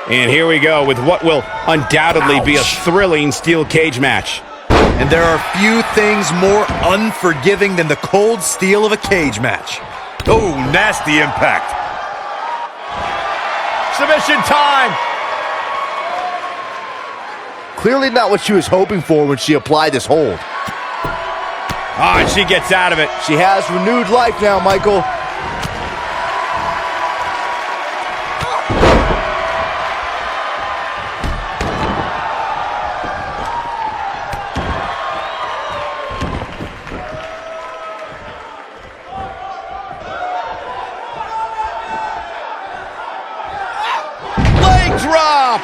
And here we go with what will undoubtedly be a thrilling steel cage match. And there are few things more unforgiving than the cold steel of a cage match. Oh, nasty impact. Submission time. Clearly not what she was hoping for when she applied this hold. Oh, and she gets out of it. She has renewed life now, Michael. Drop!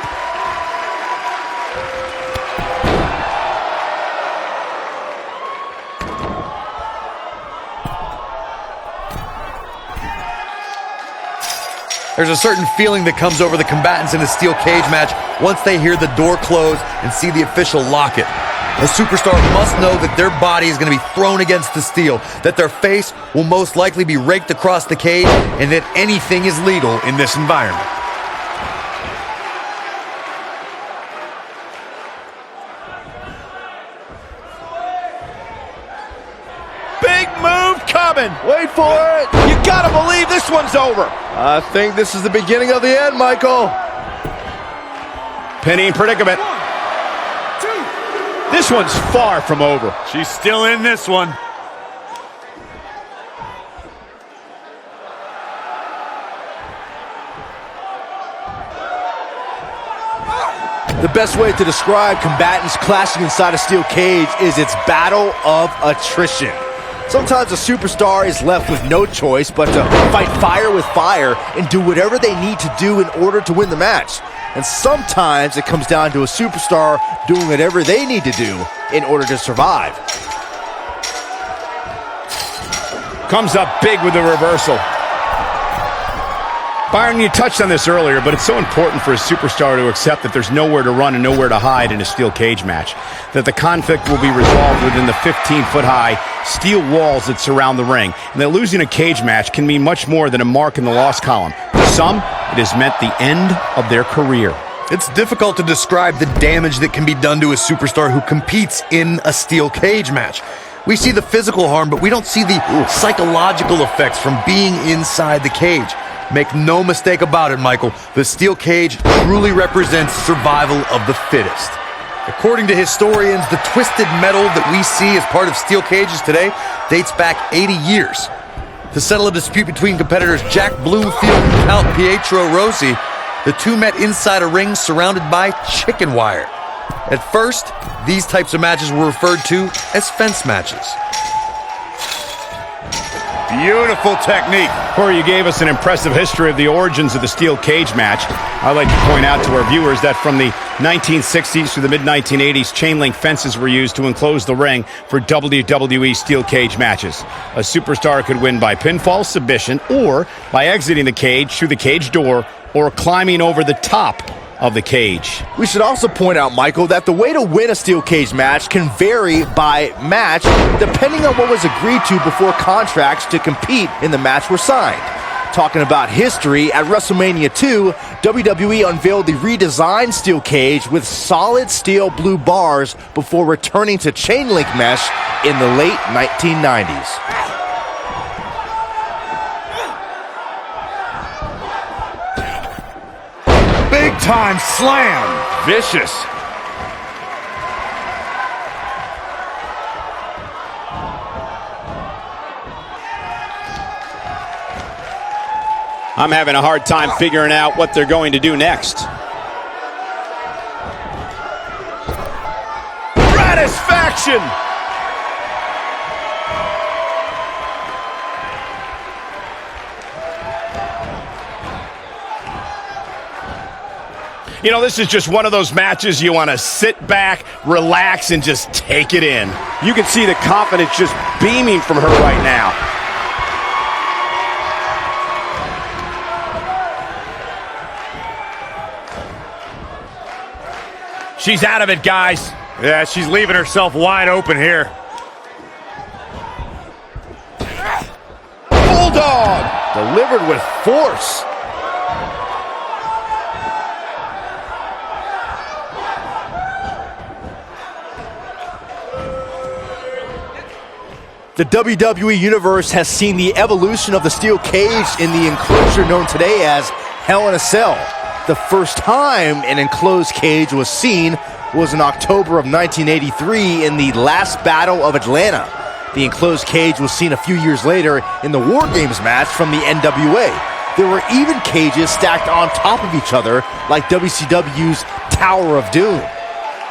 There's a certain feeling that comes over the combatants in a steel cage match once they hear the door close and see the official lock it. A superstar must know that their body is going to be thrown against the steel, that their face will most likely be raked across the cage, and that anything is legal in this environment. Wait for it. You gotta believe this one's over. I think this is the beginning of the end, Michael. Pinning predicament. 1, 2. This one's far from over. She's still in this one. The best way to describe combatants clashing inside a steel cage is its battle of attrition. Sometimes a superstar is left with no choice but to fight fire with fire and do whatever they need to do in order to win the match. And sometimes it comes down to a superstar doing whatever they need to do in order to survive. Comes up big with the reversal. Byron, you touched on this earlier, but it's so important for a superstar to accept that there's nowhere to run and nowhere to hide in a steel cage match. That the conflict will be resolved within the 15-foot-high steel walls that surround the ring. And that losing a cage match can mean much more than a mark in the loss column. For some, it has meant the end of their career. It's difficult to describe the damage that can be done to a superstar who competes in a steel cage match. We see the physical harm, but we don't see the psychological effects from being inside the cage. Make no mistake about it, Michael. The steel cage truly represents survival of the fittest. According to historians, the twisted metal that we see as part of steel cages today dates back 80 years. To settle a dispute between competitors Jack Bloomfield and Count Pietro Rossi, the two met inside a ring surrounded by chicken wire. At first, these types of matches were referred to as fence matches. Beautiful technique. Corey, you gave us an impressive history of the origins of the steel cage match. I'd like to point out to our viewers that from the 1960s to the mid-1980s, chain link fences were used to enclose the ring for WWE steel cage matches. A superstar could win by pinfall, submission, or by exiting the cage through the cage door or climbing over the top of the cage. We should also point out, Michael, that the way to win a steel cage match can vary by match depending on what was agreed to before contracts to compete in the match were signed. Talking about history, at WrestleMania 2, WWE unveiled the redesigned steel cage with solid steel blue bars before returning to chain link mesh in the late 1990s. Big time slam. Vicious. I'm having a hard time figuring out what they're going to do next. Satisfaction! You know, this is just one of those matches you want to sit back, relax, and just take it in. You can see the confidence just beaming from her right now. She's out of it, guys. Yeah, she's leaving herself wide open here. Bulldog! Delivered with force. The WWE Universe has seen the evolution of the steel cage in the enclosure known today as Hell in a Cell. The first time an enclosed cage was seen was in October of 1983 in the last Battle of Atlanta. The enclosed cage was seen a few years later in the War Games match from the NWA. There were even cages stacked on top of each other like WCW's Tower of Doom.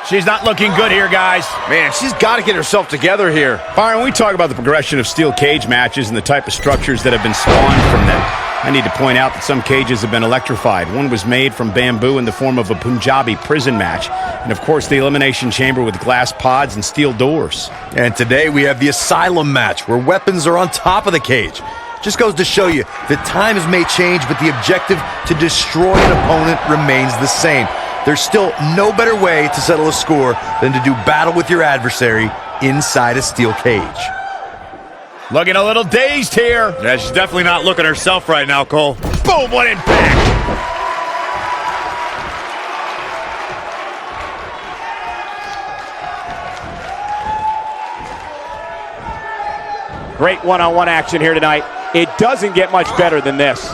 She's not looking good here, guys. Man, she's got to get herself together here. Byron, we talk about the progression of steel cage matches and the type of structures that have been spawned from them. I need to point out that some cages have been electrified. One was made from bamboo in the form of a Punjabi prison match. And, of course, the Elimination Chamber with glass pods and steel doors. And today we have the Asylum match, where weapons are on top of the cage. Just goes to show you that times may change, but the objective to destroy an opponent remains the same. There's still no better way to settle a score than to do battle with your adversary inside a steel cage. Looking a little dazed here. Yeah, she's definitely not looking herself right now, Cole. Boom, what impact! Great one-on-one action here tonight. It doesn't get much better than this.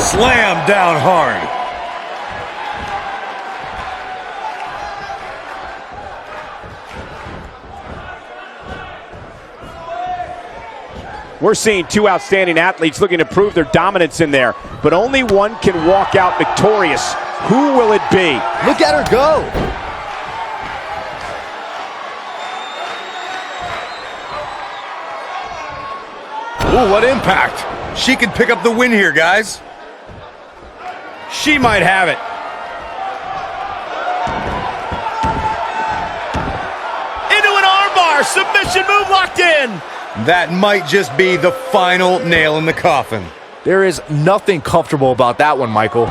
Slam down hard. We're seeing two outstanding athletes looking to prove their dominance in there, but only one can walk out victorious. Who will it be? Look at her go. Ooh, what impact. She could pick up the win here, guys. She might have it. Into an armbar. Submission move locked in. That might just be the final nail in the coffin. There is nothing comfortable about that one, Michael.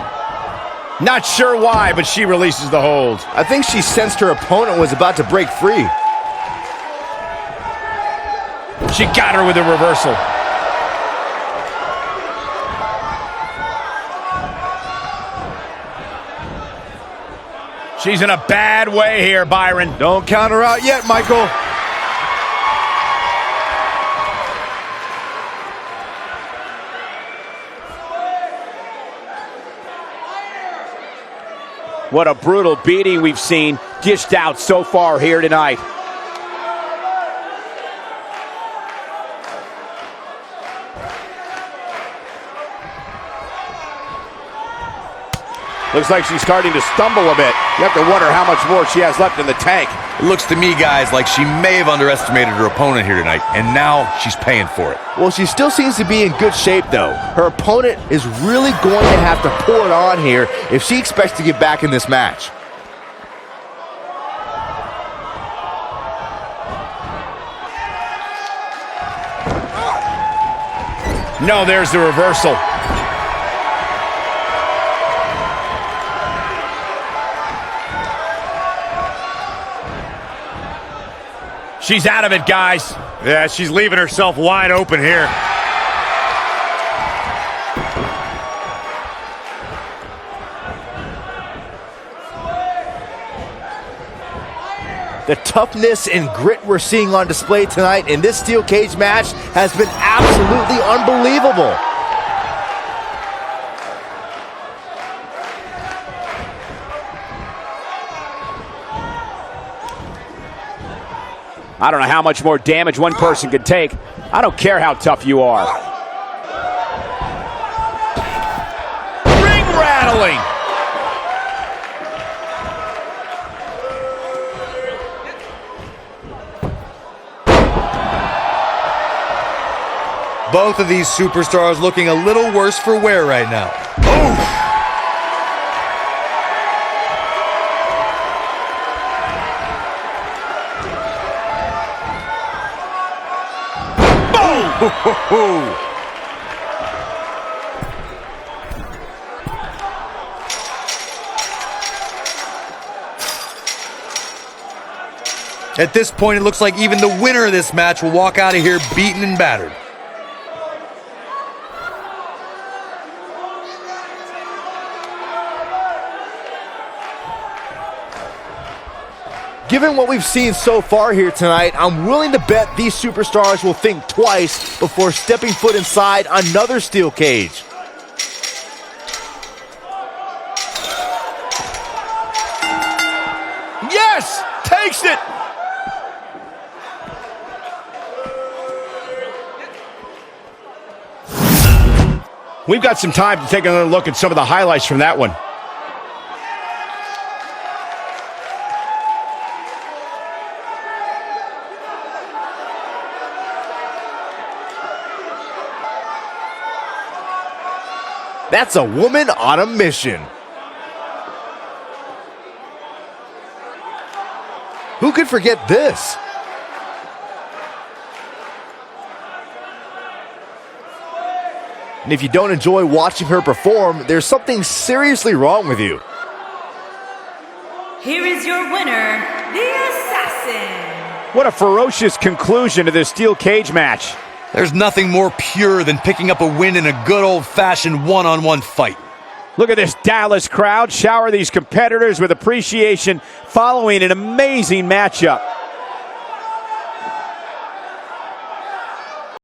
Not sure why, but she releases the hold. I think she sensed her opponent was about to break free. She got her with a reversal. She's in a bad way here, Byron. Don't count her out yet, Michael. What a brutal beating we've seen dished out so far here tonight. Looks like she's starting to stumble a bit. You have to wonder how much more she has left in the tank. It looks to me, guys, like she may have underestimated her opponent here tonight, and now she's paying for it. Well, she still seems to be in good shape, though. Her opponent is really going to have to pour it on here if she expects to get back in this match. No, there's the reversal. She's out of it, guys. Yeah, she's leaving herself wide open here. The toughness and grit we're seeing on display tonight in this steel cage match has been absolutely unbelievable. I don't know how much more damage one person could take. I don't care how tough you are. Ring rattling. Both of these superstars looking a little worse for wear right now. Oof! At this point, it looks like even the winner of this match will walk out of here beaten and battered. Given what we've seen so far here tonight, I'm willing to bet these superstars will think twice before stepping foot inside another steel cage. Yes! Takes it! We've got some time to take another look at some of the highlights from that one. That's a woman on a mission. Who could forget this? And if you don't enjoy watching her perform, there's something seriously wrong with you. Here is your winner, the Assassin. What a ferocious conclusion to this steel cage match. There's nothing more pure than picking up a win in a good old-fashioned one-on-one fight. Look at this Dallas crowd shower these competitors with appreciation following an amazing matchup.